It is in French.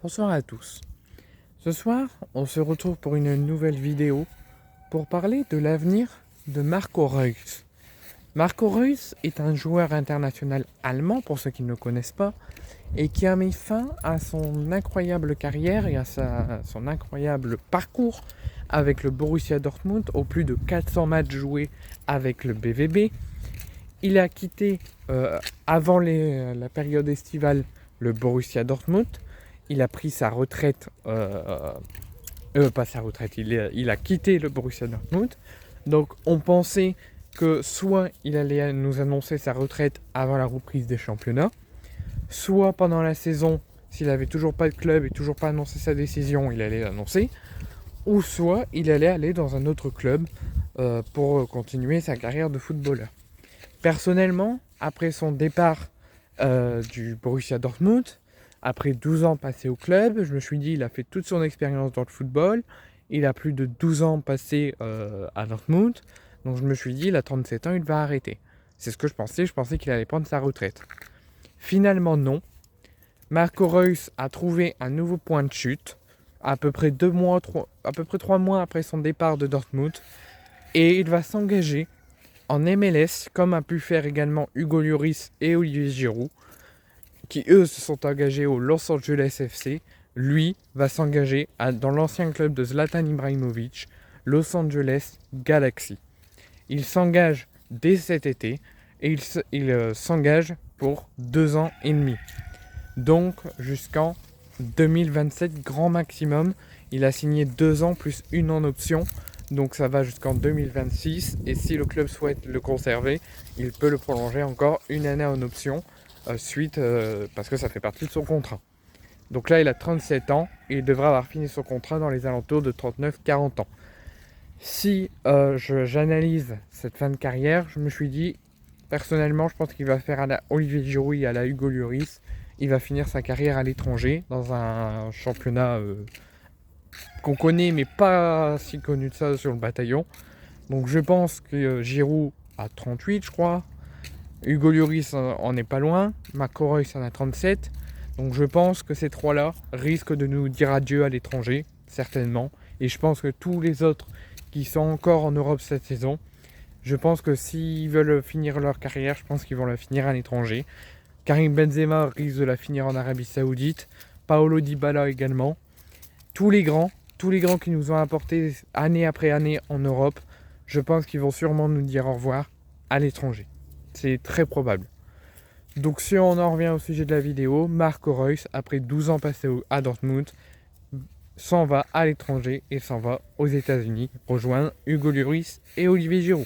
Bonsoir à tous. Ce soir, on se retrouve pour une nouvelle vidéo pour parler de l'avenir de Marco Reus. Marco Reus est un joueur international allemand, pour ceux qui ne le connaissent pas, et qui a mis fin à son incroyable carrière et à son incroyable parcours avec le Borussia Dortmund, aux plus de 400 matchs joués avec le BVB. Il a quitté avant la période estivale le Borussia Dortmund. Il a pris sa retraite, pas sa retraite, il a quitté le Borussia Dortmund. Donc on pensait que soit il allait nous annoncer sa retraite avant la reprise des championnats, soit pendant la saison, s'il avait toujours pas de club et toujours pas annoncé sa décision, il allait l'annoncer, ou soit il allait aller dans un autre club pour continuer sa carrière de footballeur. Personnellement, après son départ du Borussia Dortmund, après 12 ans passés au club, je me suis dit il a fait toute son expérience dans le football, il a plus de 12 ans passés à Dortmund, donc je me suis dit il a 37 ans, il va arrêter. C'est ce que je pensais qu'il allait prendre sa retraite. Finalement non, Marco Reus a trouvé un nouveau point de chute, à peu près 3 mois après son départ de Dortmund, et il va s'engager en MLS, comme a pu faire également Hugo Lloris et Olivier Giroud, qui eux se sont engagés au Los Angeles FC. Lui va s'engager dans l'ancien club de Zlatan Ibrahimovic, Los Angeles Galaxy. Il s'engage dès cet été et il s'engage pour 2 ans et demi. Donc jusqu'en 2027 grand maximum. Il a signé 2 ans plus 1 en option. Donc ça va jusqu'en 2026. Et si le club souhaite le conserver, il peut le prolonger encore 1 année en option. Parce que ça fait partie de son contrat. Donc là il a 37 ans et il devrait avoir fini son contrat dans les alentours de 39-40 ans. Si j'analyse cette fin de carrière, je me suis dit, personnellement je pense qu'il va faire à la Olivier Giroud et à la Hugo Lloris. Il va finir sa carrière à l'étranger dans un championnat qu'on connaît mais pas si connu de ça sur le bataillon. Donc je pense que Giroud a 38 je crois. Hugo Lloris en est pas loin, Marco Reus en a 37, donc je pense que ces trois-là risquent de nous dire adieu à l'étranger, certainement, et je pense que tous les autres qui sont encore en Europe cette saison, je pense que s'ils veulent finir leur carrière, je pense qu'ils vont la finir à l'étranger. Karim Benzema risque de la finir en Arabie Saoudite, Paulo Dybala également, tous les grands qui nous ont apporté année après année en Europe, je pense qu'ils vont sûrement nous dire au revoir à l'étranger. C'est très probable. Donc si on en revient au sujet de la vidéo, Marco Reus, après 12 ans passés à Dortmund, s'en va à l'étranger et s'en va aux États-Unis rejoindre Hugo Lloris et Olivier Giroud.